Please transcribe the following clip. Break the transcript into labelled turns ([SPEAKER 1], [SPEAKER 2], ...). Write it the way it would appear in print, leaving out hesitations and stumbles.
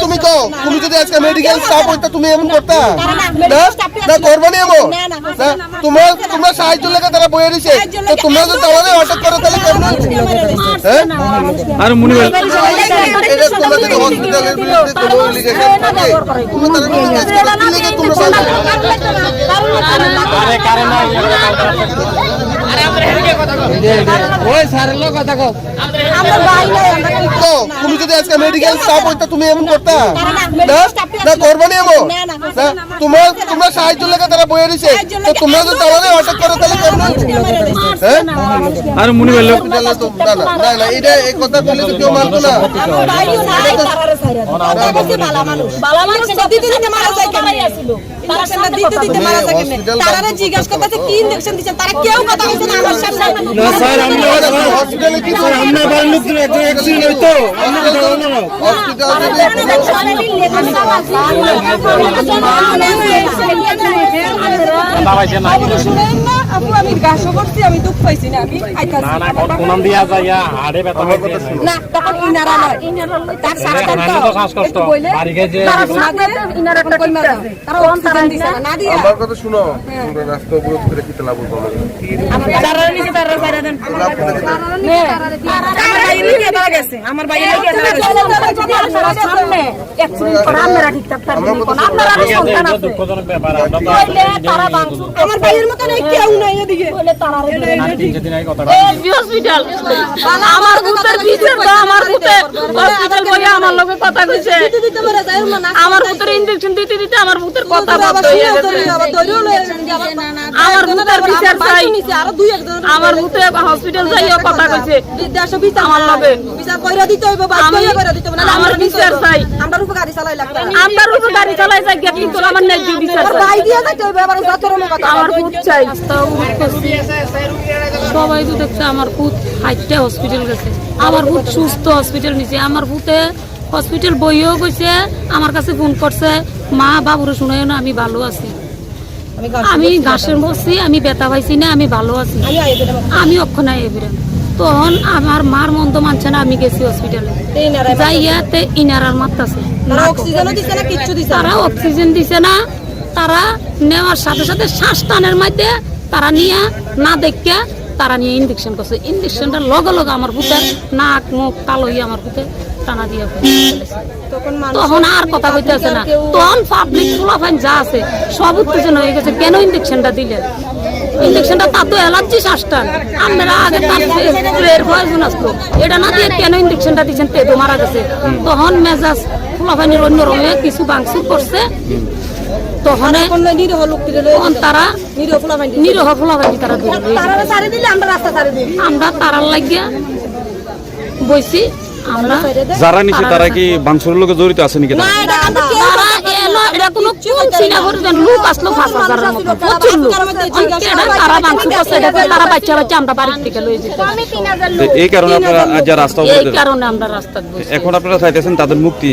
[SPEAKER 1] তুমি কো তুমি যদি আজকে মেডিকেল স্টাফ হইতা তুমি এমন করতা না করবা না এমন তোমরা সাহায্য লাগা তারা বইয়ে দিছে তো তোমরা যদি তাহলে আটক করো তাহলে কেমন হ্যাঁ
[SPEAKER 2] আর মুনি ভাই
[SPEAKER 1] এটা তোমরা যদি হসপিটালের বিরুদ্ধে কোনো লিগেশন থাকে তোমরা তারা কি লাগে তোমরা
[SPEAKER 2] আরে কারণ আরে আমরা হেরিকে কথা কও ওই স্যারের লোক কথা কও
[SPEAKER 3] আমার ভাই নাই
[SPEAKER 1] তো তুমি যদি আজকে মেডিকেল স্টাফ হইতা তুমি এমন করতা না করবা না এমন তোমরা সাহায্য লাগা তারা বইয়ে দিছে তো তোমরা যদি তাহলে আটক করো তাহলে কেমন হ্যাঁ
[SPEAKER 2] আর মুনি ভাই লোক
[SPEAKER 1] না না এটা এই কথা বলে তো কেউ মানতো না
[SPEAKER 3] ভাইও নাই তারারে ছাইরা দিতে বালা মানুষ দিতে দিতে মারা যায় কেন তারা সামনে দিতে মারা যায় কেন তারারে জিজ্ঞাসা করতে কি ইনজেকশন দিছেন তারা কেউ কথা বলছে না আমার সামনে
[SPEAKER 2] না স্যার আমরা হসপিটালে কি স্যার আমরা বাড়ি লোক একটা অ্যাক্সিডেন্ট হইতো আমরা দাও না
[SPEAKER 3] আপু আমি গাছও করছি আমি দুঃখ পাইছি না আমি আইতাছি
[SPEAKER 2] না কোনাম দিয়া যাইয়া আড়ে ব্যথা হবে
[SPEAKER 3] না তখন ইনারা নয় তার শ্বাসকষ্ট
[SPEAKER 2] বাড়ি গেছে
[SPEAKER 3] তারা সাথে ইনারা একটা কইমা তারা অন্তরান দিছে না দিয়া
[SPEAKER 1] আমার কথা শুনো তোমরা রাস্তা অবরোধ করে কি লাভ হবে
[SPEAKER 3] তারার নিচে তারার বাইরে দেন আমার বাইরে নিয়ে দাঁড়া গেছে আমার বাইরে নিয়ে দাঁড়া গেছে সামনে অ্যাকসিডেন্ট করে আমরা ঠিকঠাক পারবো না আপনারা সন্তান আছে
[SPEAKER 2] দুঃখজনক ব্যাপার আমরা তো
[SPEAKER 3] তারা বাংসুর আমার বাইরের মত নাই কেউ নাই এদিকে বলে তারা
[SPEAKER 2] দিন আগে কথা
[SPEAKER 4] হসপিটাল আমার ভূতের বিচার তো আমার ভূতে হসপিটাল বলে আমার লগে কথা কইছে
[SPEAKER 3] দিতে পারে যাই না
[SPEAKER 4] আমার ভূতের ইনজেকশন দিতে দিতে আমার ভূতের কথা বলতে হয়ে গেছে আমার ভূতের বিচার চাই
[SPEAKER 3] আরো দুই একজন
[SPEAKER 4] আমার ভূতে হসপিটাল যাইও কথা কইছে
[SPEAKER 3] দেশে বিচার
[SPEAKER 4] আমার লগে
[SPEAKER 3] বিচার কইরা দিতে হইব বাধ্য হইয়া কইরা দিতে হবে না
[SPEAKER 4] আমার বিচার চাই
[SPEAKER 3] আমরা রূপে গাড়ি চালাই লাগবে
[SPEAKER 4] আমার উপর গাড়ি চালাই যাই কিন্তু আমার ন্যায্য বিচার চাই
[SPEAKER 3] ভাই দিয়া যাইতে হইবে আবার যতরকম কথা
[SPEAKER 4] আমার ভূত চাই সবাই তো দেখছে আমার ভূত হাইটটা হসপিটাল গেছে আমার ভূত সুস্থ হসপিটাল নিছে আমার ভূতে হসপিটাল বইও গেছে আমার কাছে ফোন করছে মা বাবুরে শুনাইও না আমি ভালো আছি আমি ঘাসের বসছি আমি ব্যথা পাইছি না আমি ভালো আছি আমি অক্ষণায় এবারে তখন আমার মার মন্দ মানছে না আমি গেছি হসপিটালে যাইয়াতে ইনারার মারতাছে
[SPEAKER 3] অক্সিজেনও দিছে না কিচ্ছু দিছে
[SPEAKER 4] তারা অক্সিজেন দিছে না তারা নেওয়ার সাথে সাথে শ্বাস টানের মধ্যে তারা নিয়ে না দেখে তারা নিয়ে ইনজেকশন করছে ইনজেকশনটা লগে লগে আমার ভূতের নাক মুখ কালো হয়ে আমার ভূতে টানা দিয়ে তখন আর কথা কইতেছে না তখন পাবলিক ফুলাফাইন যা আছে সব উত্তেজনা হয়ে গেছে কেন ইনজেকশনটা দিলেন ইনজেকশনটা তা তো অ্যালার্জি শ্বাসটান আমরা আগে তার প্রয়োজন আসতো এটা না দিয়ে কেন ইনজেকশনটা দিচ্ছেন পেদো মারা গেছে তখন মেজাজ ফুলাফাইনের অন্য রঙে কিছু বাংসুর করছে তখন তারা নিরহ ফুলাফাইনি তারা আমরা তারার লাগিয়া বইছি আমরা
[SPEAKER 2] যারা নিচে তারা কি বাংশুর লোকে জড়িত আছে নাকি
[SPEAKER 4] তারা এলো এটা কোনো কোন চিনা করবেন লোক আসলো 5000 এর মতো প্রচুর লোক তারা বাংশু করছে তারা বাচ্চা বাচ্চা আমরা বাড়ি থেকে লয়ে যেতে
[SPEAKER 2] এই কারণে আপনারা আজ রাস্তা
[SPEAKER 4] এই কারণে আমরা রাস্তা
[SPEAKER 2] এখন আপনারা চাইতেছেন তাদের মুক্তি